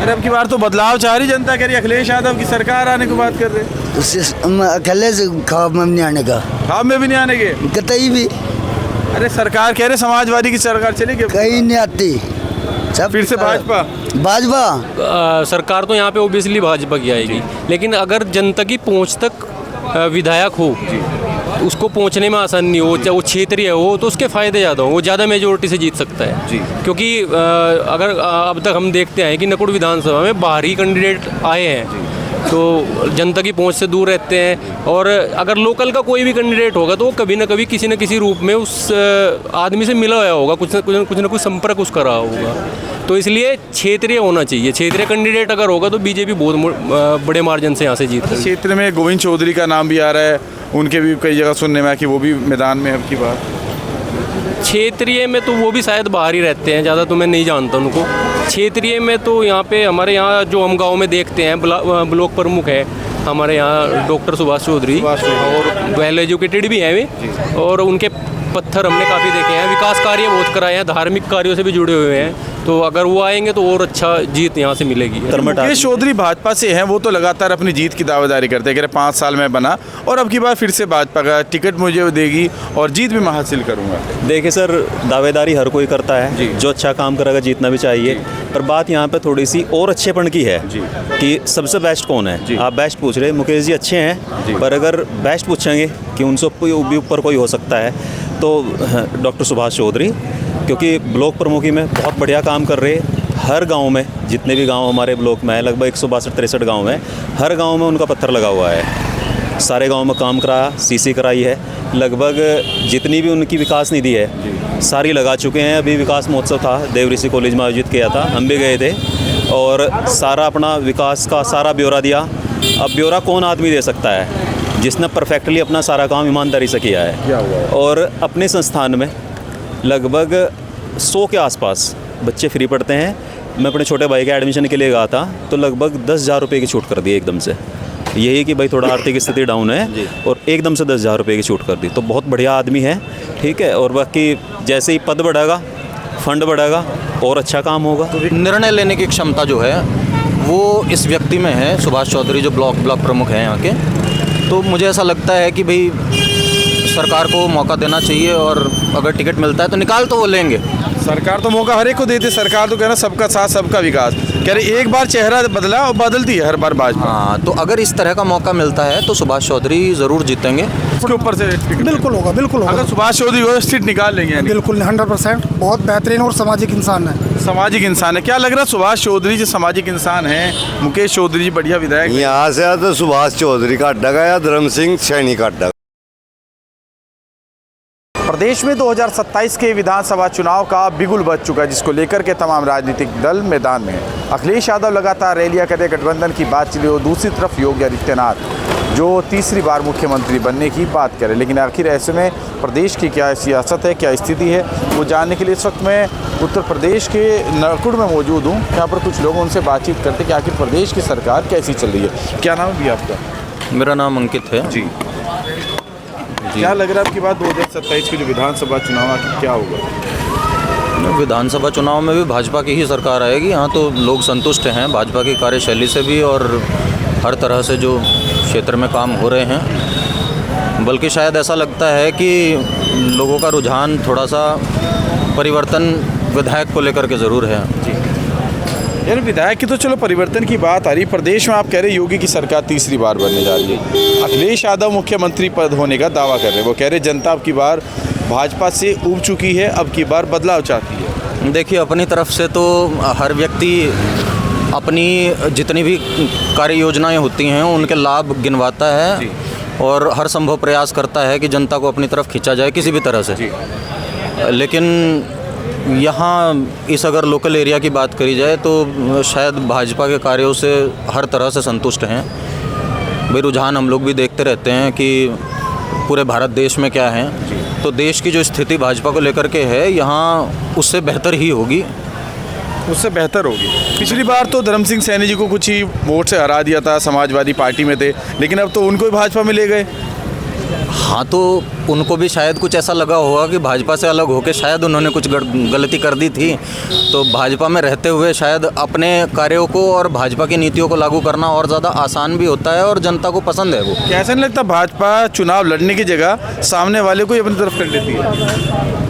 अरे अब की बार तो बदलाव चाह रही जनता, कह रही अखिलेश यादव की सरकार आने की बात कर रहे। उससे अकेले से ख्वाब में नहीं आने का, ख्वाब में भी नहीं आने के। कतई भी। अरे सरकार कह रहे समाजवादी की सरकार चलेगी, कहीं नहीं आती, सब फिर से भाजपा। भाजपा सरकार तो यहाँ पे ओबियसली भाजपा की आएगी, लेकिन अगर जनता की पहुँच तक विधायक हो, उसको पहुंचने में आसानी हो, चाहे वो क्षेत्रीय हो, तो उसके फ़ायदे ज़्यादा हो, वो ज़्यादा मेजोरिटी से जीत सकता है जी। क्योंकि अगर अब तक हम देखते हैं कि नकुड़ विधानसभा में बाहरी कैंडिडेट आए हैं तो जनता की पहुंच से दूर रहते हैं, और अगर लोकल का कोई भी कैंडिडेट होगा तो वो कभी ना कभी किसी न किसी रूप में उस आदमी से मिला हुआ होगा, कुछ न कुछ संपर्क उसका रहा होगा। तो इसलिए क्षेत्रीय होना चाहिए, क्षेत्रीय कैंडिडेट अगर होगा तो बीजेपी बहुत बड़े मार्जिन से यहाँ से जीत। क्षेत्र में गोविंद चौधरी का नाम भी आ रहा है, उनके भी कई जगह सुनने में आया कि वो भी मैदान में अब की बार। क्षेत्रीय में तो वो भी शायद बाहर ही रहते हैं, ज़्यादा तो मैं नहीं जानता उनको। क्षेत्रीय में तो यहाँ पे हमारे यहाँ जो हम गांव में देखते हैं, ब्लॉक प्रमुख है हमारे यहाँ डॉक्टर सुभाष चौधरी, और वेल एजुकेटेड भी हैं वे, और उनके पत्थर हमने काफ़ी देखे हैं, विकास कार्य बहुत कराए हैं, धार्मिक कार्यों से भी जुड़े हुए हैं, तो अगर वो आएंगे तो और अच्छा जीत यहाँ से मिलेगी। मुकेश चौधरी भाजपा से हैं, वो तो लगातार अपनी जीत की दावेदारी करते हैं, कह रहे 5 साल में बना और अब की बार फिर से भाजपा का टिकट मुझे देगी और जीत भी मैं हासिल करूँगा। देखिए सर, दावेदारी हर कोई करता है, जो अच्छा काम करेगा जीतना भी चाहिए, पर बात यहाँ पे थोड़ी सी और अच्छेपन की है कि सबसे बेस्ट कौन है। आप बेस्ट पूछ रहे, मुकेश जी अच्छे हैं, पर अगर बेस्ट पूछेंगे कि उनसे भी ऊपर कोई हो सकता है तो डॉक्टर सुभाष चौधरी, क्योंकि ब्लॉक प्रमुखी में बहुत बढ़िया काम कर रहे हैं। हर गांव में, जितने भी गांव हमारे ब्लॉक में है, लगभग 162-163 गांव में, हर गांव में उनका पत्थर लगा हुआ है। सारे गांव में काम कराया, सीसी कराई है, लगभग जितनी भी उनकी विकास निधि है सारी लगा चुके हैं। अभी विकास महोत्सव था, देवऋषि कॉलेज में आयोजित किया था, हम भी गए थे और सारा अपना विकास का सारा ब्यौरा दिया। अब ब्यौरा कौन आदमी दे सकता है जिसने परफेक्टली अपना सारा काम ईमानदारी से किया है। और अपने संस्थान में लगभग 100 के आसपास बच्चे फ्री पढ़ते हैं। मैं अपने छोटे भाई के एडमिशन के लिए गया था तो लगभग 10,000 रुपये की छूट कर दी एकदम से। यही कि भाई थोड़ा आर्थिक स्थिति डाउन है और एकदम से 10,000 रुपये की छूट कर दी, तो बहुत बढ़िया आदमी है, ठीक है। और बाकी जैसे ही पद बढ़ेगा, फंड बढ़ेगा और अच्छा काम होगा। निर्णय लेने की क्षमता जो है वो इस व्यक्ति में है, सुभाष चौधरी जो ब्लॉक प्रमुख हैं यहाँ के। तो मुझे ऐसा लगता है कि भाई सरकार को मौका देना चाहिए और अगर टिकट मिलता है तो निकाल तो वो लेंगे। सरकार तो मौका हर एक को देती है, सरकार तो कह रहा सबका साथ सबका विकास, कह रहे एक बार चेहरा बदला और बदलती है हर बार भाजपा। हाँ, तो अगर इस तरह का मौका मिलता है तो सुभाष चौधरी ज़रूर जीतेंगे। उसके ऊपर से बिल्कुल होगा, बिल्कुल होगा। अगर सुभाष चौधरी हो सीट निकाल लेंगे, बिल्कुल 100%। बहुत बेहतरीन और सामाजिक इंसान है। सामाजिक इंसान है, क्या लग रहा है सुभाष चौधरी जी सामाजिक इंसान है, मुकेश चौधरी जी बढ़िया विधायक, यहाँ से तो सुभाष चौधरी का अड्डा गया, धर्म सिंह सैनी का अड्डा। प्रदेश में 2027 के विधानसभा चुनाव का बिगुल बज चुका है, जिसको लेकर के तमाम राजनीतिक दल मैदान में हैं। अखिलेश यादव लगातार रैलियां कर रहे, गठबंधन की बात चली, और दूसरी तरफ योगी आदित्यनाथ जो तीसरी बार मुख्यमंत्री बनने की बात करें। लेकिन आखिर ऐसे में प्रदेश की क्या सियासत है, क्या स्थिति है, वो जानने के लिए इस वक्त मैं उत्तर प्रदेश के नकुड़ में मौजूद हूँ। यहाँ पर कुछ लोग उनसे बातचीत करते कि आखिर प्रदेश की सरकार कैसी चल रही है। क्या नाम है भी आपका? मेरा नाम अंकित है जी। क्या लग रहा है आपकी बात 2027 के जो विधानसभा चुनाव आखिर क्या होगा? विधानसभा चुनाव में भी भाजपा की ही सरकार आएगी। यहाँ तो लोग संतुष्ट हैं भाजपा की कार्यशैली से भी और हर तरह से जो क्षेत्र में काम हो रहे हैं। बल्कि शायद ऐसा लगता है कि लोगों का रुझान थोड़ा सा परिवर्तन विधायक को लेकर के ज़रूर है। यार विधायक की तो चलो परिवर्तन की बात आ रही, प्रदेश में आप कह रहे योगी की सरकार तीसरी बार बनने जा रही है, अखिलेश यादव मुख्यमंत्री पद होने का दावा कर रहे हैं। वो कह रहे जनता अब की बार भाजपा से ऊब चुकी है, अब की बार बदलाव चाहती है। देखिए, अपनी तरफ से तो हर व्यक्ति अपनी जितनी भी कार्य योजनाएं होती हैं उनके लाभ गिनवाता है और हर संभव प्रयास करता है कि जनता को अपनी तरफ खींचा जाए किसी भी तरह से। लेकिन यहाँ इस अगर लोकल एरिया की बात करी जाए तो शायद भाजपा के कार्यों से हर तरह से संतुष्ट हैं। भाई रुझान हम लोग भी देखते रहते हैं कि पूरे भारत देश में क्या है, तो देश की जो स्थिति भाजपा को लेकर के है यहाँ उससे बेहतर ही होगी, उससे बेहतर होगी। पिछली बार तो धर्म सिंह सैनी जी को कुछ ही वोट से हरा दिया था, समाजवादी पार्टी में थे, लेकिन अब तो उनको भी भाजपा में ले गए। हाँ, तो उनको भी शायद कुछ ऐसा लगा होगा कि भाजपा से अलग होकर शायद उन्होंने कुछ गलती कर दी थी, तो भाजपा में रहते हुए शायद अपने कार्यों को और भाजपा की नीतियों को लागू करना और ज़्यादा आसान भी होता है और जनता को पसंद है वो। कैसा नहीं लगता भाजपा चुनाव लड़ने की जगह सामने वाले को ही अपनी तरफ कर लेती है?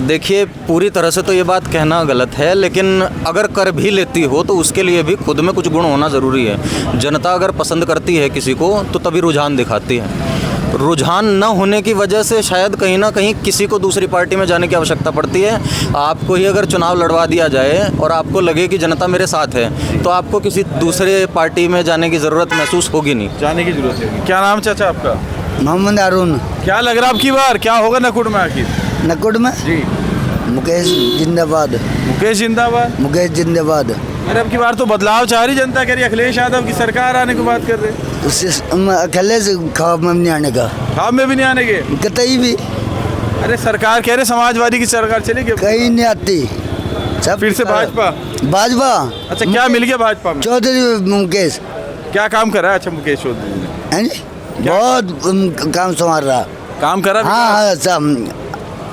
देखिए, पूरी तरह से तो ये बात कहना गलत है, लेकिन अगर कर भी लेती हो तो उसके लिए भी खुद में कुछ गुण होना ज़रूरी है। जनता अगर पसंद करती है किसी को तो तभी रुझान दिखाती है। रुझान न होने की वजह से शायद कहीं ना कहीं किसी को दूसरी पार्टी में जाने की आवश्यकता पड़ती है। आपको ही अगर चुनाव लड़वा दिया जाए और आपको लगे कि जनता मेरे साथ है, तो आपको किसी दूसरे पार्टी में जाने की ज़रूरत महसूस होगी नहीं। जाने की जरूरत है। क्या नाम चाचा आपका? मोहम्मद अरुण। क्या लग रहा है आपकी बार क्या होगा नकुड़ में आखिर? नकुड़ में जी मुकेश जिंदाबाद। मुकेश जिंदाबाद। मुकेश जिंदाबाद। अरे अब की बार तो बदलाव चाह रही जनता, कह रही अखिलेश यादव की सरकार आने की बात कर रहे। उससे अखिलेश ख्वाब में नहीं आने का, ख्वाब में भी नहीं आने के कतई भी। अरे सरकार कह रहे समाजवादी की सरकार चलेगी, कहीं नहीं आती। सब फिर से भाजपा। भाजपा। अच्छा, क्या मिल गया भाजपा में? चौधरी मुकेश क्या काम कर रहा है? अच्छा, मुकेश चौधरी ने हैं जी? बहुत काम संभाल रहा। काम करा? हाँ, सब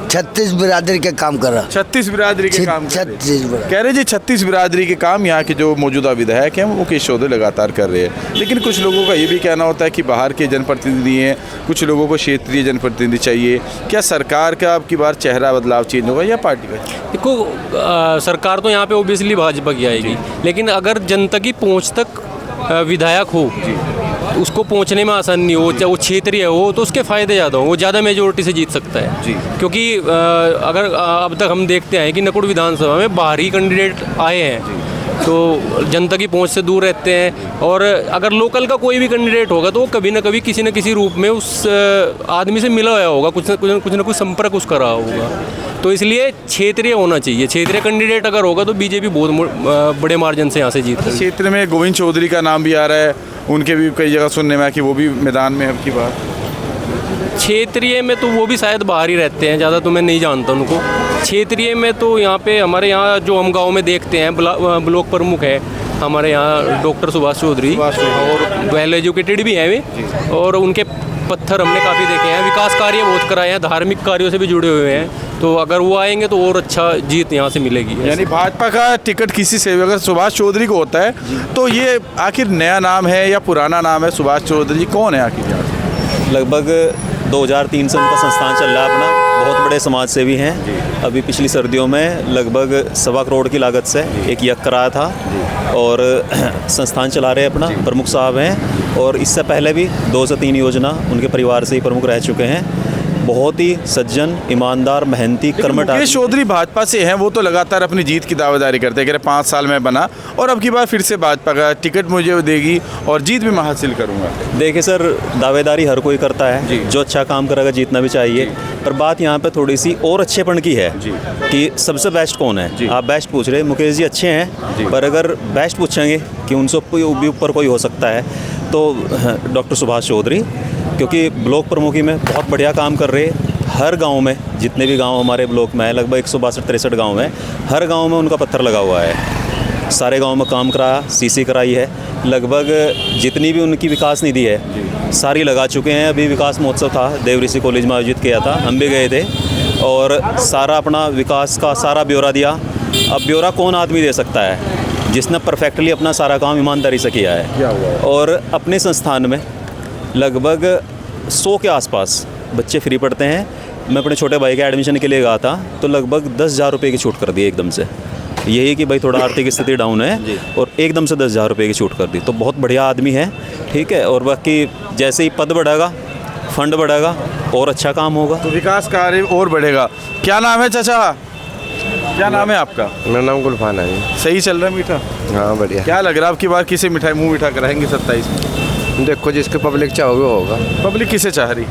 36 बिरादरी के काम कर रहा। 36 बिरादरी के काम कर रहे। 36 बिरादरी। कह रहे जी 36 बिरादरी के काम यहाँ के जो मौजूदा विधायक हैं वो मुकेश चौधरी लगातार कर रहे हैं। लेकिन कुछ लोगों का ये भी कहना होता है कि बाहर के जनप्रतिनिधि हैं, कुछ लोगों को क्षेत्रीय जनप्रतिनिधि चाहिए। क्या सरकार का अब की बार चेहरा बदलाव चेंज होगा या पार्टी का? देखो, सरकार तो यहाँ पे ओबियसली भाजपा की आएगी, लेकिन अगर जनता की पहुँच तक विधायक हो, उसको पहुंचने में आसानी हो, चाहे वो क्षेत्रीय हो, तो उसके फ़ायदे ज़्यादा हो, वो ज़्यादा मेजोरिटी से जीत सकता है जी। क्योंकि अगर अब तक हम देखते हैं कि नकुड़ विधानसभा में बाहरी कैंडिडेट आए हैं तो जनता की पहुंच से दूर रहते हैं, और अगर लोकल का कोई भी कैंडिडेट होगा तो वो कभी ना कभी किसी न किसी रूप में उस आदमी से मिला हुआ होगा, कुछ न कुछ संपर्क उसका रहा होगा। तो इसलिए क्षेत्रीय होना चाहिए। क्षेत्रीय कैंडिडेट अगर होगा तो बीजेपी बहुत बड़े मार्जिन से यहाँ से जीत। क्षेत्र में गोविंद चौधरी का नाम भी आ रहा है, उनके भी कई जगह सुनने में आया कि वो भी मैदान में अब की बार। क्षेत्रीय में तो वो भी शायद बाहर ही रहते हैं, ज़्यादा तो मैं नहीं जानता उनको। क्षेत्रीय में तो यहाँ पे हमारे यहाँ जो हम गांव में देखते हैं, ब्लॉक प्रमुख है हमारे यहाँ डॉक्टर सुभाष चौधरी, और वेल एजुकेटेड भी हैं वे, और उनके पत्थर हमने काफ़ी देखे हैं। विकास कार्य बहुत कराए हैं, धार्मिक कार्यों से भी जुड़े हुए हैं, तो अगर वो आएंगे तो और अच्छा जीत यहाँ से मिलेगी। यानी भाजपा का टिकट किसी से अगर सुभाष चौधरी को होता है तो ये आखिर नया नाम है या पुराना नाम है? सुभाष चौधरी कौन है आखिर? लगभग 2003 से उनका संस्थान चल रहा है अपना। बहुत बड़े समाज सेवी हैं। अभी पिछली सर्दियों में लगभग 1.25 करोड़ की लागत से एक यज्ञ कराया था और संस्थान चला रहे अपना, प्रमुख साहब हैं। और इससे पहले भी 2 से 3 योजना उनके परिवार से ही प्रमुख रह चुके हैं। बहुत ही सज्जन, ईमानदार, मेहनती, कर्मठ। मुकेश चौधरी भाजपा से हैं, वो तो लगातार अपनी जीत की दावेदारी करते हैं, कह रहे 5 साल में बना और अब की बार फिर से भाजपा का टिकट मुझे देगी और जीत भी मैं हासिल करूंगा। देखिए सर, दावेदारी हर कोई करता है, जो अच्छा काम करेगा जीतना भी चाहिए। पर बात यहाँ पे थोड़ी सी और अच्छेपन की है कि सबसे बेस्ट कौन है। आप बेस्ट पूछ रहे, मुकेश जी अच्छे हैं, पर अगर बेस्ट पूछेंगे कि उनसे भी ऊपर कोई हो सकता है तो डॉक्टर सुभाष चौधरी, क्योंकि ब्लॉक प्रमुखी में बहुत बढ़िया काम कर रहे हैं। हर गांव में, जितने भी गांव हमारे ब्लॉक में है, लगभग 162-163 गांव हैं, हर गांव में उनका पत्थर लगा हुआ है। सारे गांव में काम कराया, सीसी कराई है। लगभग जितनी भी उनकी विकास निधि है सारी लगा चुके हैं। अभी विकास महोत्सव था, देव ऋषि कॉलेज में आयोजित किया था, हम भी गए थे और सारा अपना विकास का सारा ब्यौरा दिया। अब ब्यौरा कौन आदमी दे सकता है? जिसने परफेक्टली अपना सारा काम ईमानदारी से किया है। और अपने संस्थान में लगभग 100 के आसपास बच्चे फ्री पढ़ते हैं। मैं अपने छोटे भाई के एडमिशन के लिए गया था तो लगभग 10,000 रुपये की छूट कर दी एकदम से। यही कि भाई थोड़ा आर्थिक स्थिति डाउन है और एकदम से 10,000 रुपये की छूट कर दी। तो बहुत बढ़िया आदमी है, ठीक है। और बाकी जैसे ही पद बढ़ेगा, फंड बढ़ेगा और अच्छा काम होगा तो विकास कार्य और बढ़ेगा। क्या नाम है चाचा? क्या नाम है आपका? मेरा नाम गुलफान है। सही चल रहा है मीठा? हाँ बढ़िया। क्या लग रहा है आपकी बार किसे मिठाई मुँह मीठा कराएंगे 27 में? देखो जिसके पब्लिक चाहोगे होगा। पब्लिक किसे चाह रही?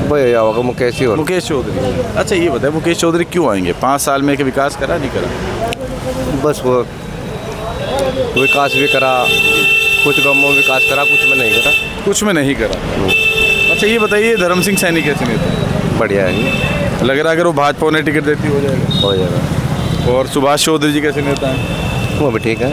वही होगा मुकेश ही होगा। मुकेश चौधरी। अच्छा ये बताए मुकेश चौधरी क्यों आएंगे? 5 साल में कि विकास करा नहीं करा? बस वो विकास भी करा, कुछ गाँव में विकास करा, कुछ में नहीं करा। कुछ में नहीं करा। अच्छा ये बताइए धर्म सिंह सैनी कैसे नेता? बढ़िया है। लग रहा है अगर वो भाजपा उन्हें टिकट देती हो जाएगा। हो जाएगा। और सुभाष चौधरी जी कैसे नेता हैं? वो भी ठीक है।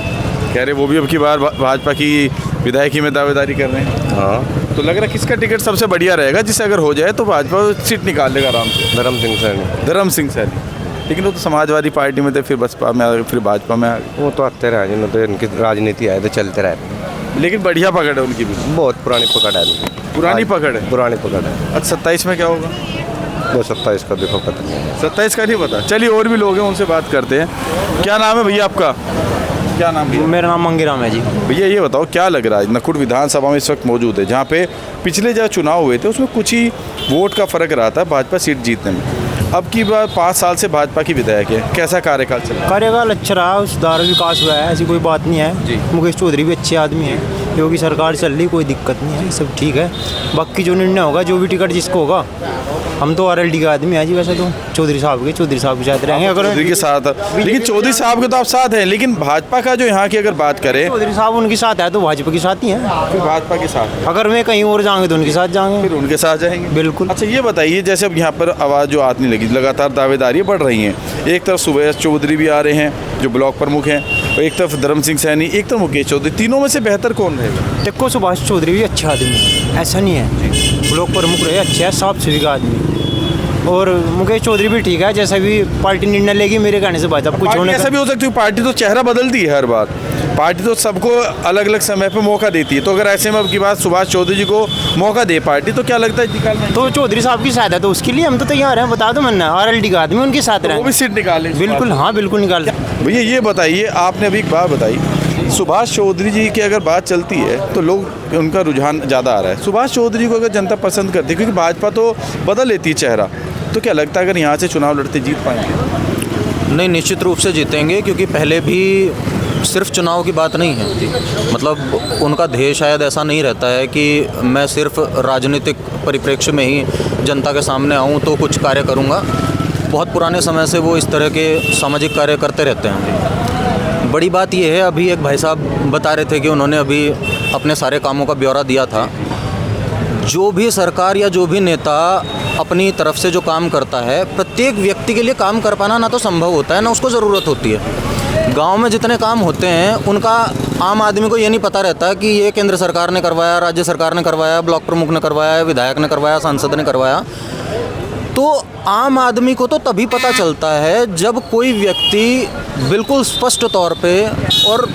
कह रहे वो भी अब की बार भाजपा की विधायकी में दावेदारी कर रहे हैं। हाँ तो लग रहा है किसका टिकट सबसे बढ़िया रहेगा, जिससे अगर हो जाए तो भाजपा सीट निकाल लेगा आराम से? धर्म सिंह सैनी। धर्म सिंह सैनी, लेकिन वो तो समाजवादी पार्टी में थे, फिर बसपा में आ गए, फिर भाजपा में आ गए। वो तो आते रहे जिन्होंने तो इनकी राजनीति आए तो चलते रहे। लेकिन बढ़िया पकड़ है उनकी भी। बहुत पुरानी पकड़ है इनकी। पुरानी पकड़ है। पुरानी पकड़ है। अच्छा 27 में क्या होगा? वो 27 का देखो पता नहीं। 27 का नहीं पता। चलिए और भी लोग हैं, उनसे बात करते हैं। क्या नाम है भैया आपका? क्या नाम है? मेरा नाम मंगीराम है जी। भैया ये बताओ क्या लग रहा है, नकुड़ विधानसभा में इस वक्त मौजूद है, जहाँ पे पिछले जो चुनाव हुए थे उसमें कुछ ही वोट का फर्क रहा था भाजपा सीट जीतने में। अब की बार 5 साल से भाजपा की विधायक है, कैसा कार्यकाल चल रहा है? कार्यकाल अच्छा रहा, सुधार विकास हुआ है, ऐसी कोई बात नहीं है जी। मुकेश चौधरी भी अच्छे आदमी है, योगी सरकार चल रही, कोई दिक्कत नहीं है, सब ठीक है। बाकी जो निर्णय होगा, जो भी टिकट जिसको होगा, हम तो RLD के आदमी है जी। वैसे तो चौधरी साहब के साथ रहेंगे अगर चौधरी के साथ, लेकिन चौधरी साहब के तो आप साथ हैं, लेकिन भाजपा का जो यहाँ की अगर बात करें, चौधरी साहब उनके साथ है तो भाजपा के साथ ही है। फिर भाजपा के साथ, अगर मैं कहीं और जाएंगे तो उनके साथ जाएंगे, फिर उनके साथ जाएंगे। बिल्कुल। अच्छा ये बताइए, जैसे अब यहाँ पर आवाज़ जो आने लगी, लगातार दावेदारियाँ बढ़ रही हैं, एक तरफ सुबेश चौधरी भी आ रहे हैं जो ब्लॉक प्रमुख हैं, और एक तरफ धर्म सिंह सैनी, एक तरफ मुकेश चौधरी, तीनों में से बेहतर कौन रहेगा? देखो सुभाष चौधरी भी अच्छे आदमी है, ऐसा नहीं है, ब्लॉक प्रमुख रहे अच्छे है, साफ सुथरी का आदमी, और मुकेश चौधरी भी ठीक है। जैसा भी पार्टी निर्णय लेगी मेरे कहने से भाजपा कुछ होने ऐसा भी हो सकता है, पार्टी तो चेहरा बदलती है हर बार, पार्टी तो सबको अलग अलग समय पे मौका देती है, तो अगर ऐसे में अब की बात सुभाष चौधरी जी को मौका दे पार्टी, तो क्या लगता है निकालना? तो चौधरी साहब की साथ है तो उसके लिए हम तो तैयार हैं, बता दो मैंने, RLD का आदमी उनके साथ वो भी रहें। सीट निकाले? बिल्कुल, हाँ बिल्कुल निकाल। भैया ये बताइए, आपने अभी एक बात बताई, सुभाष चौधरी जी की अगर बात चलती है तो लोग उनका रुझान ज़्यादा आ रहा है। सुभाष चौधरी को अगर जनता पसंद करती है, क्योंकि भाजपा तो बदल लेती है चेहरा, तो क्या लगता है अगर यहाँ से चुनाव लड़ते जीत पाएंगे? नहीं, निश्चित रूप से जीतेंगे, क्योंकि पहले भी सिर्फ चुनाव की बात नहीं है। मतलब उनका ध्येय शायद ऐसा नहीं रहता है कि मैं सिर्फ राजनीतिक परिप्रेक्ष्य में ही जनता के सामने आऊँ तो कुछ कार्य करूँगा। बहुत पुराने समय से वो इस तरह के सामाजिक कार्य करते रहते हैं। बड़ी बात यह है, अभी एक भाई साहब बता रहे थे कि उन्होंने अभी अपने सारे कामों का ब्यौरा दिया था। जो भी सरकार या जो भी नेता अपनी तरफ से जो काम करता है, प्रत्येक व्यक्ति के लिए काम कर पाना ना तो संभव होता है, ना उसको ज़रूरत होती है। गांव में जितने काम होते हैं उनका आम आदमी को ये नहीं पता रहता कि ये केंद्र सरकार ने करवाया, राज्य सरकार ने करवाया, ब्लॉक प्रमुख ने करवाया, विधायक ने करवाया, सांसद ने करवाया। तो आम आदमी को तो तभी पता चलता है जब कोई व्यक्ति बिल्कुल स्पष्ट तौर पे और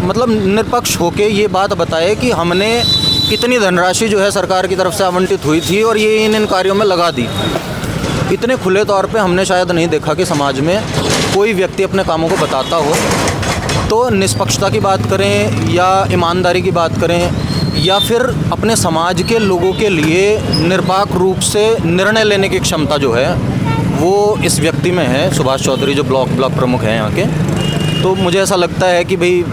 मतलब निष्पक्ष होके ये बात बताए कि हमने कितनी धनराशि जो है सरकार की तरफ से आवंटित हुई थी और ये इन कार्यों में लगा दी। इतने खुले तौर पे हमने शायद नहीं देखा कि समाज में कोई व्यक्ति अपने कामों को बताता हो। तो निष्पक्षता की बात करें या ईमानदारी की बात करें या फिर अपने समाज के लोगों के लिए निरपेक्ष रूप से निर्णय लेने की क्षमता जो है वो इस व्यक्ति में है, सुभाष चौधरी जो ब्लॉक प्रमुख हैं यहाँ के। तो मुझे ऐसा लगता है कि भाई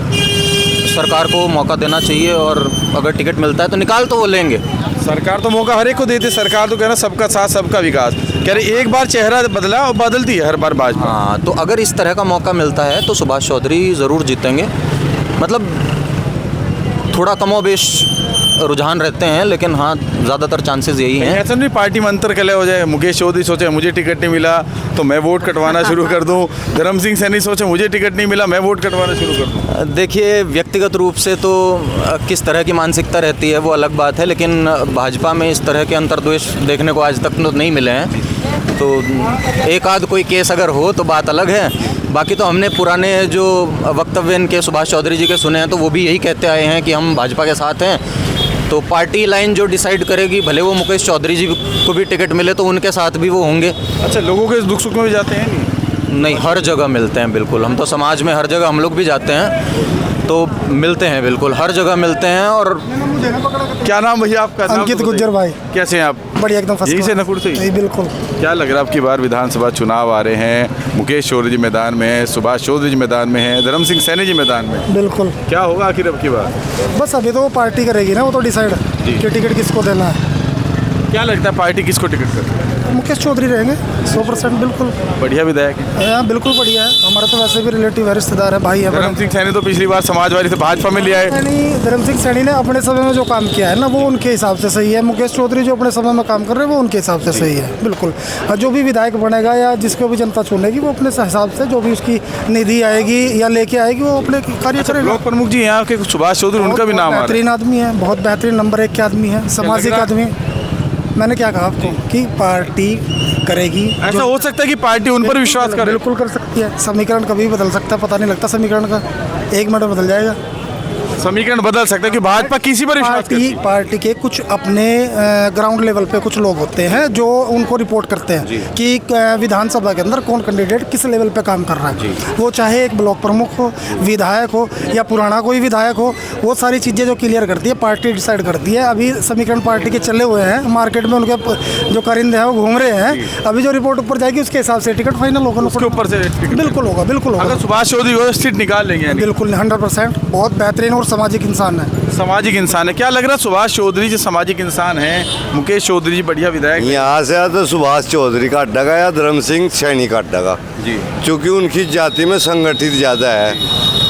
सरकार को मौका देना चाहिए और अगर टिकट मिलता है तो निकाल तो वो लेंगे। सरकार तो मौका हर एक को देती है, सरकार तो कह रहा सबका साथ सबका विकास, कह रहे एक बार चेहरा बदला और बदलती है हर बार भाजपा। हाँ, तो अगर इस तरह का मौका मिलता है तो सुभाष चौधरी ज़रूर जीतेंगे। मतलब थोड़ा कमोबेश रुझान रहते हैं, लेकिन हाँ ज़्यादातर चांसेस यही हैं। ऐसा नहीं पार्टी में अंतर कलह हो जाए, मुकेश चौधरी सोचे मुझे टिकट नहीं मिला तो मैं वोट कटवाना शुरू कर दूं, धर्म सिंह सैनी सोचे मुझे टिकट नहीं मिला मैं वोट कटवाना शुरू कर दूं। देखिए, व्यक्तिगत रूप से तो किस तरह की मानसिकता रहती है वो अलग बात है, लेकिन भाजपा में इस तरह के अंतर्द्वेष देखने को आज तक तो नहीं मिले हैं। तो एक आध कोई केस अगर हो तो बात अलग है, बाकी तो हमने पुराने जो वक्तव्य इनके सुभाष चौधरी जी के सुने हैं तो वो भी यही कहते आए हैं कि हम भाजपा के साथ हैं। तो पार्टी लाइन जो डिसाइड करेगी, भले वो मुकेश चौधरी जी को भी टिकट मिले तो उनके साथ भी वो होंगे। अच्छा, लोगों के दुख सुख में भी जाते हैं? नहीं, हर जगह मिलते हैं बिल्कुल। हम तो समाज में हर जगह हम लोग भी जाते हैं तो मिलते हैं, बिल्कुल हर जगह मिलते हैं। और क्या नाम भैया आपका? अंकित गुज्जर भाई। कैसे हैं आप? बढ़िया, एकदम फर्स्ट यही से क्लास। नकुड़ से ही? जी बिल्कुल। क्या लग रहा है आपकी बार विधानसभा चुनाव आ रहे हैं, मुकेश चौधरी जी मैदान में है, सुभाष चौधरी जी मैदान में है, धर्म सिंह सैनी जी मैदान में, बिल्कुल। क्या होगा आखिर अब की बार? बस अभी तो वो पार्टी करेगी ना, वो तो डिसाइड कि टिकट किसको देना है। क्या लगता है पार्टी किसको टिकट कर? मुकेश चौधरी रहेंगे 100% बिल्कुल। बढ़िया विधायक है। हाँ बिल्कुल बढ़िया है, हमारा तो वैसे भी रिलेटिव है, रिश्तेदार है, भाई है। धर्म सिंह सैनी तो पिछली बार समाजवादी से भाजपा में लिया है। धर्म सिंह सैनी ने अपने समय में जो काम किया है ना, वो उनके हिसाब से सही है। मुकेश चौधरी जो अपने समय में काम कर रहे हैं वो उनके हिसाब से सही है बिल्कुल। और जो भी विधायक बनेगा या जिसको भी जनता चुनेगी वो अपने हिसाब से जो भी उसकी निधि आएगी या लेके आएगी वो अपने कार्य करेगा। ब्लॉक प्रमुख जी यहाँ के सुभाष चौधरी, उनका भी नाम आ रहा है। बेहतरीन आदमी है, बहुत बेहतरीन, नंबर 1 के आदमी है, सामाजिक आदमी। मैंने क्या कहा आपको कि पार्टी करेगी। ऐसा हो सकता है कि पार्टी उन पर विश्वास करे। बिल्कुल कर सकती है। समीकरण कभी बदल सकता है, पता नहीं लगता समीकरण का, 1 मिनट में बदल जाएगा। समीकरण बदल सकता है कि भाजपा किसी पर विश्वास करती है। पार्टी के कुछ अपने ग्राउंड लेवल पे कुछ लोग होते हैं जो उनको रिपोर्ट करते हैं कि विधानसभा के अंदर कौन कैंडिडेट किस लेवल पे काम कर रहा है। वो चाहे एक ब्लॉक प्रमुख हो, विधायक हो या पुराना कोई विधायक हो, वो सारी चीज़ें जो क्लियर करती है पार्टी डिसाइड करती है। अभी समीकरण पार्टी के चले हुए हैं, मार्केट में उनके जो कारिंदे हैं वो घूम रहे हैं। अभी जो रिपोर्ट ऊपर जाएगी उसके हिसाब से टिकट फाइनल होगा, उसके ऊपर से बिल्कुल होगा, बिल्कुल होगा। अगर सुभाष चौधरी को सीट निकाल लेंगे बिल्कुल 100%। बहुत बेहतरीन और सामाजिक इंसान है। सामाजिक इंसान है। क्या लग रहा है सुभाष चौधरी जी सामाजिक इंसान है, मुकेश चौधरी जी बढ़िया विधायक। यहाँ से तो सुभाष चौधरी का अड्डा या धर्म सिंह सैनी का अड्डा जी, क्योंकि उनकी जाति में संगठित ज़्यादा है।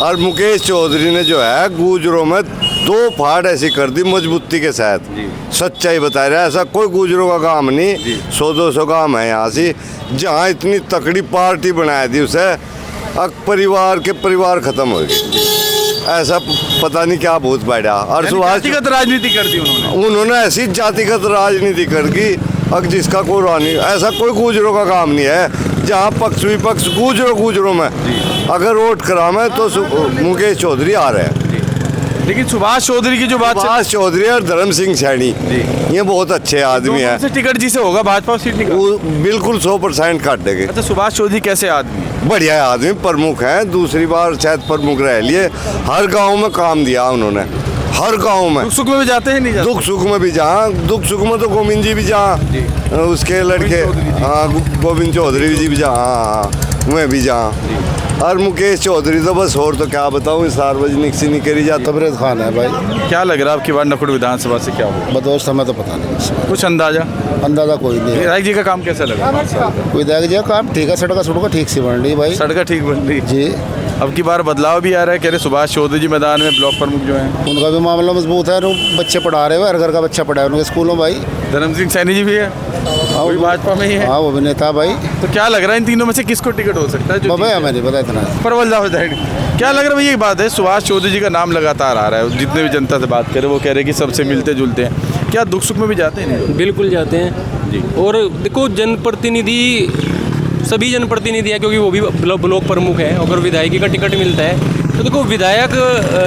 और मुकेश चौधरी ने जो है गुजरों में 2 फाड़ ऐसी कर दी मजबूती के साथ। सच्चाई बता रहा है, ऐसा कोई गुजरों का काम नहीं, 100-200 काम है यहाँ से। जहाँ इतनी तकड़ी पार्टी बना दी उसे, अब परिवार के परिवार खत्म हो गए। ऐसा पता नहीं क्या भूत बैठा। और सुभाष जातिगत राजनीति कर दी उन्होंने ऐसी जातिगत राजनीति कर दी, अब जिसका कोई रानी, ऐसा कोई गुजरों का काम नहीं है। जहाँ पक्ष विपक्ष गुजरों में अगर वोट करावे तो मुकेश चौधरी आ रहे हैं। लेकिन सुभाष चौधरी की जो बात, सुभाष चौधरी और धर्म सिंह सैनी ये बहुत अच्छे आदमी है। टिकट जिसे होगा भाजपा सीट निकाल बिल्कुल 100% काट देंगे। अच्छा, सुभाष चौधरी कैसे आदमी है? बढ़िया आदमी, प्रमुख है, दूसरी बार शायद प्रमुख रह लिए। हर गांव में काम दिया उन्होंने, हर गांव में। दुख सुख में भी जाते हैं, नहीं जाते? दुख सुख में भी जहाँ, दुख सुख में तो गोविंद जी भी जहाँ, उसके लड़के, हाँ गोविंद चौधरी जी भी जहाँ, हाँ मैं भी जहाँ। और मुकेश चौधरी तो बस, और तो क्या बताऊँ, सार्वजनिक से नहीं करी जाता। तबरेज खान है भाई। क्या लग रहा है आपकी बार नकुड़ विधानसभा से क्या होगा? बदोश हमें तो पता नहीं, कुछ अंदाजा कोई नहीं। विधायक जी का काम कैसा लगा? विधायक जी का काम ठीक है, सड़क ठीक से बन रही भाई, सड़क ठीक बन रही जी। अब की बार बदलाव भी आ रहा है, कह रहे सुभाष चौधरी जी मैदान में ब्लॉक प्रमुख जो हैं, उनका भी मामला मजबूत है। बच्चे पढ़ा रहे हैं, हर घर का बच्चा पढ़ा है उनके स्कूलों भाई। धर्म सिंह सैनी जी भी है, वो भी भाजपा में ही है। हाँ वो भी नेता भाई। तो क्या लग रहा है इन तीनों में से किसको टिकट हो सकता है? भाई हमें नहीं पता इतना। परवल जावेद क्या लग रहा है? भैया एक बात है, सुभाष चौधरी जी का नाम लगातार आ रहा है, जितने भी जनता से बात करें वो कह रहे हैं कि सबसे मिलते जुलते हैं। क्या दुख सुख में भी जाते हैं? बिल्कुल जाते हैं जी। और देखो जनप्रतिनिधि, सभी जनप्रतिनिधि हैं, क्योंकि वो भी ब्लॉक प्रमुख है। अगर विधायकी का टिकट मिलता है तो देखो विधायक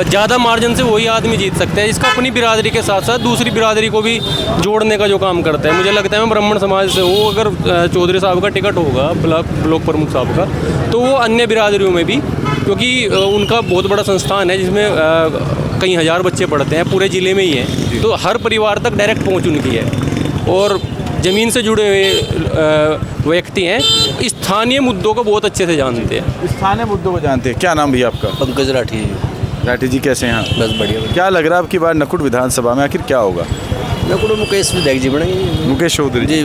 ज़्यादा मार्जिन से वही आदमी जीत सकता है जिसका अपनी बिरादरी के साथ साथ दूसरी बिरादरी को भी जोड़ने का जो काम करता है। मुझे लगता है मैं ब्राह्मण समाज से हूँ, अगर चौधरी साहब का टिकट होगा, ब्लॉक प्रमुख साहब का, तो वो अन्य बिरादरियों में भी, क्योंकि उनका बहुत बड़ा संस्थान है जिसमें कई हज़ार बच्चे पढ़ते हैं, पूरे ज़िले में ही हैं, तो हर परिवार तक डायरेक्ट पहुँच उनकी है। और ज़मीन से जुड़े हुए व्यक्ति हैं, स्थानीय मुद्दों को बहुत अच्छे से जानते हैं। स्थानीय मुद्दों को जानते हैं। क्या नाम भैया आपका? पंकज राठी। राठी जी कैसे हैं आप? बस बढ़िया। क्या लग रहा है आपकी बार नकुड़ विधानसभा में आखिर क्या होगा? नकुड़ मुकेश विधायक जी बनेंगे। मुकेश चौधरी जी।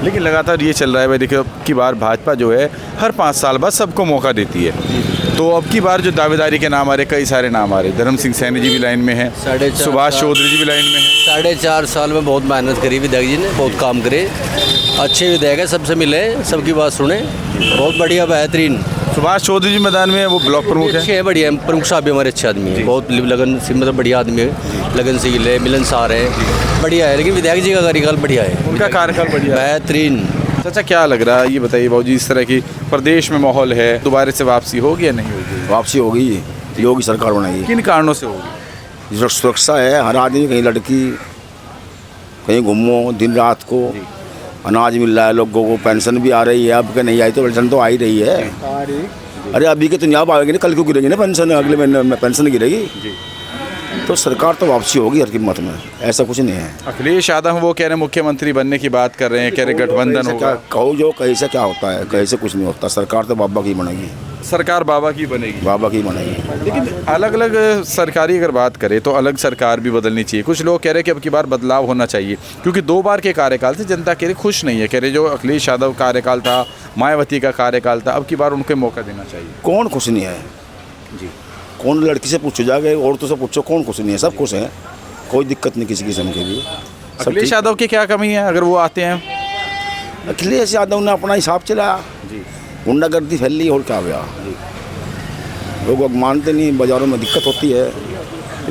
लेकिन लगातार ये चल रहा है भाई, देखिए अब की बार भाजपा जो है हर 5 साल बाद सबको मौका देती है। तो अब की बार जो दावेदारी के नाम आ रहे, कई सारे नाम आ रहे, धर्म सिंह सैनी जी भी लाइन में है, सुभाष चौधरी जी भी लाइन में है। 4.5 साल में बहुत मेहनत करी विधायक जी ने, बहुत काम करे, अच्छे विधायक है, सबसे मिले, सबकी बात सुने, बहुत बढ़िया बेहतरीन। सुभाष चौधरी जी मैदान में है, वो ब्लॉक प्रमुख है, अच्छे हैं, बढ़िया है। प्रमुख साहब भी हमारे अच्छे आदमी है, बहुत लगन से, मतलब बढ़िया आदमी है, लगन से गिले, मिलनसार है, बढ़िया है। लेकिन विधायक जी का कार्यकाल बढ़िया है, उनका कार्यकाल बढ़िया बेहतरीन। अच्छा, क्या लग रहा है ये बताइए बाबू जी, इस तरह की प्रदेश में माहौल है, दोबारा से वापसी होगी या नहीं होगी? वापसी होगी, योगी सरकार बनाई। किन कारणों से होगी? जो सुरक्षा है, हर आदमी, कहीं लड़की कहीं घूमो, दिन रात को अनाज मिल रहा है लोगों को, पेंशन भी आ रही है। अब के नहीं आई तो पेंशन तो आ ही रही है। अरे अभी के तो नहीं आ पाएगी ना, कल क्यों गिरेगी ना पेंशन, अगले महीने में पेंशन गिरेगी। तो सरकार तो वापसी होगी हर कीमत में, ऐसा कुछ नहीं है। अखिलेश यादव वो कह रहे हैं मुख्यमंत्री बनने की बात कर रहे हैं, कह रहे गठबंधन होगा। कहो जो कहीं से क्या होता है, कहीं से कुछ नहीं होता, सरकार तो बाबा की बनेगी। सरकार बाबा की बनेगी। बाबा की बनाई। लेकिन अलग अलग सरकारी अगर बात करें तो अलग सरकार भी बदलनी चाहिए। कुछ लोग कह रहे हैं कि अब की बार बदलाव होना चाहिए, क्योंकि 2 बार के कार्यकाल से जनता कह रही खुश नहीं है। कह रहे जो अखिलेश यादव कार्यकाल था, मायावती का कार्यकाल था, अब की बार उनको मौका देना चाहिए। कौन खुश नहीं है जी? कौन लड़की से पूछो जाके, औरतों से पूछो, कौन खुश नहीं है? सब खुश हैं, कोई दिक्कत नहीं किसी किस्म की भी। अखिलेश यादव की क्या कमी है अगर वो आते हैं? अखिलेश यादव ने अपना हिसाब चलाया जी, गुंडागर्दी फैल ली और क्या हुआ। लोग अब मानते नहीं, बाज़ारों में दिक्कत होती है,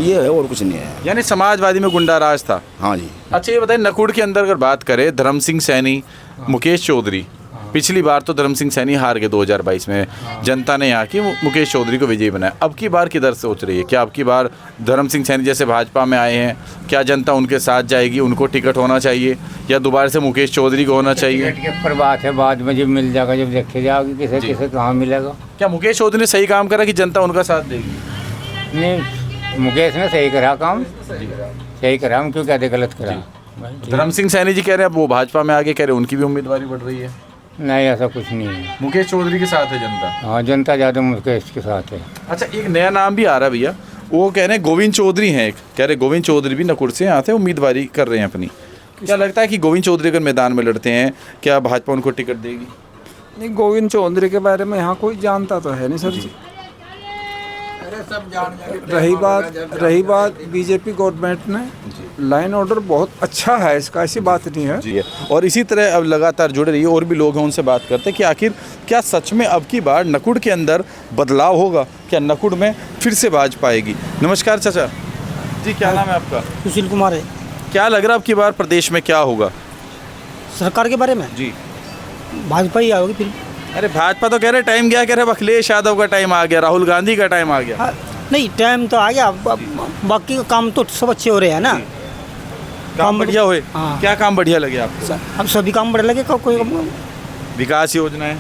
ये है और कुछ नहीं है। यानी समाजवादी में गुंडा राज था। हाँ जी। अच्छा ये बताइए, नकुड़ के अंदर अगर बात करें, धर्म सिंह सैनी, मुकेश चौधरी, पिछली बार तो धर्म सिंह सैनी हार गए 2022 में, जनता ने यहाँ की मुकेश चौधरी को विजयी बनाया। अब की बार किधर सोच रही है? क्या अब की बार धर्म सिंह सैनी जैसे भाजपा में आए हैं, क्या जनता उनके साथ जाएगी, उनको टिकट होना चाहिए, या दोबारा से मुकेश चौधरी को होना चाहिए? टिकट के ऊपर बात है, बाद में जब मिल जाएगा, जब देखे जाओगे किसे किसे कहाँ मिलेगा। क्या मुकेश चौधरी ने सही काम करा कि जनता उनका साथ देगी? नहीं, मुकेश ने सही करा काम, सही करा, हम क्यों कहते गलत करा। धर्म सिंह सैनी जी कह रहे हैं अब वो भाजपा में आगे, कह रहे उनकी भी उम्मीदवारी बढ़ रही है। नहीं, ऐसा कुछ नहीं है। मुकेश चौधरी के साथ है जनता। हाँ, जनता ज़्यादा मुकेश के साथ है। अच्छा एक नया नाम भी आ रहा है भैया, वो कह रहे हैं गोविंद चौधरी हैं, कह रहे गोविंद चौधरी भी नकुड़ से आते हैं, उम्मीदवारी कर रहे हैं अपनी। क्या लगता है कि गोविंद चौधरी अगर मैदान में लड़ते हैं, क्या भाजपा उनको टिकट देगी? नहीं, गोविंद चौधरी के बारे में यहाँ कोई जानता तो है नहीं सर जी। रही बात बीजेपी गवर्नमेंट ने, लाइन ऑर्डर बहुत अच्छा है इसका, ऐसी बात नहीं है जी। और इसी तरह अब लगातार जुड़े रहिए, और भी लोग हैं उनसे बात करते हैं कि आखिर क्या सच में अब की बार नकुड़ के अंदर बदलाव होगा, क्या नकुड़ में फिर से भाजपा आएगी? नमस्कार चाचा जी, क्या नाम है आपका? सुशील कुमार है। क्या लग रहा है अब की बार प्रदेश में क्या होगा? सरकार के बारे में जी भाजपा ही आओगी फिर। अरे भाजपा तो कह रहे टाइम गया, कह रहे अखिलेश यादव का टाइम आ गया, राहुल गांधी का टाइम आ गया। नहीं, टाइम तो आ गया, बाकी का काम तो सब अच्छे हो रहे हैं ना। काम बढ़िया हुए? हाँ। क्या काम बढ़िया लगे आपको? अब सभी काम बढ़िया लगे, कोई विकास योजनाएं,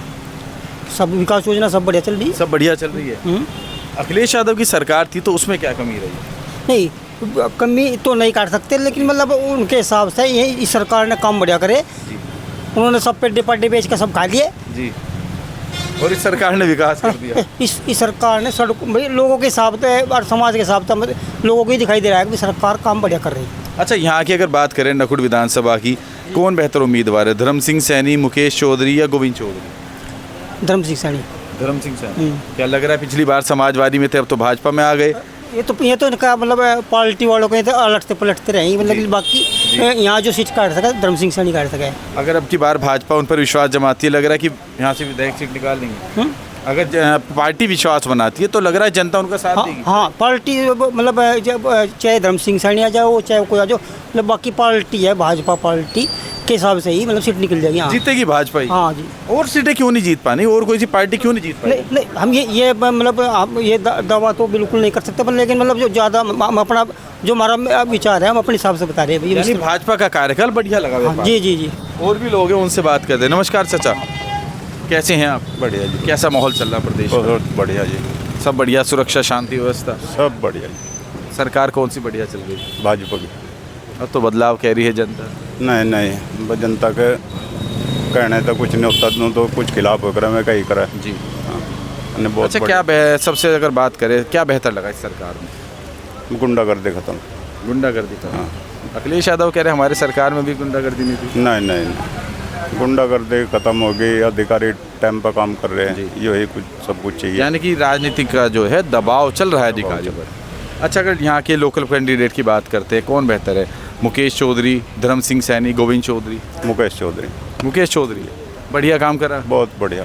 सब विकास योजना सब बढ़िया चल रही है। सब बढ़िया चल रही है। अखिलेश यादव की सरकार थी तो उसमें क्या कमी रही? नहीं, कमी तो नहीं काट सकते, लेकिन मतलब उनके हिसाब से ये इस सरकार ने काम बढ़िया करे। उन्होंने सब पेड्डे पड्डे बेच के सब खा लिए जी, और इस सरकार ने विकास कर दिया। इस सरकार ने सड़क भाई लोगों के हिसाब से और समाज के हिसाब से लोगों को ही दिखाई दे रहा है कि सरकार काम बढ़िया कर रही है। अच्छा यहाँ की अगर बात करें नकुड़ विधानसभा की, कौन बेहतर उम्मीदवार है? धर्म सिंह सैनी, मुकेश चौधरी या गोविंद चौधरी? धर्म सिंह सैनी। धर्म सिंह सैनी। क्या लग रहा है पिछली बार समाजवादी में थे, अब तो भाजपा में आ गए? ये तो इनका मतलब पार्टी वालों के तो अलटते पलटते रहे, मतलब बाकी यहाँ जो सीट काट सका धर्म सिंह सैनी काट सका है। अगर अब की बार भाजपा उन पर विश्वास जमाती है, लग रहा है कि यहाँ से विधायक सीट निकाल लेंगे। अगर पार्टी विश्वास बनाती है तो लग रहा है जनता उनका साथ देगी। हाँ, पार्टी मतलब चाहे धर्म सिंह सैनी आ जाओ चाहे कोई आ जाओ, मतलब बाकी पार्टी है, भाजपा पार्टी के हिसाब से ही मतलब सीट निकल जाएगी। हाँ, जीतेगी भाजपा ही। हाँ जी। और सीटें क्यों नहीं जीत पानी, और कोई सी पार्टी क्यों नहीं जीत पाई? नहीं, हम ये मतलब हम ये दावा तो बिल्कुल नहीं कर सकते, पर लेकिन मतलब जो ज़्यादा हम अपना जो हमारा विचार है हम अपने हिसाब से बता रहे हैं यानी भाजपा का कार्यकाल बढ़िया लगा। हाँ, जी। और भी लोग हैं उनसे बात करते हैं। नमस्कार चाचा, कैसे हैं आप? बढ़िया जी। कैसा माहौल चल रहा है प्रदेश में? बहुत बढ़िया जी। सब बढ़िया, सुरक्षा शांति व्यवस्था सब बढ़िया जी। सरकार कौन सी बढ़िया चल रही? भाजपा की। अब तो बदलाव कह रही है जनता। नहीं, जनता के कहने तो कुछ नहीं होता, तो कुछ खिलाफ होकर मैं कहीं करा जी। हाँ, बहुत अच्छा क्या सबसे अगर बात करें क्या बेहतर लगा इस सरकार में? गुंडागर्दी खत्म। गुंडागर्दी खत्म। हाँ। अखिलेश यादव कह रहे हमारे सरकार में भी गुंडागर्दी नहीं थी। नहीं, गुंडागर्दी खत्म हो गई, अधिकारी टाइम पर काम कर रहे हैं, यही कुछ सब कुछ चाहिए। यानी कि राजनीतिक का जो है दबाव चल रहा है अधिकारियों पर। अच्छा अगर यहाँ के लोकल कैंडिडेट की बात करते हैं, कौन बेहतर है? मुकेश चौधरी, धर्म सिंह सैनी, गोविंद चौधरी? मुकेश चौधरी। मुकेश चौधरी बढ़िया काम कर रहा है। बहुत बढ़िया।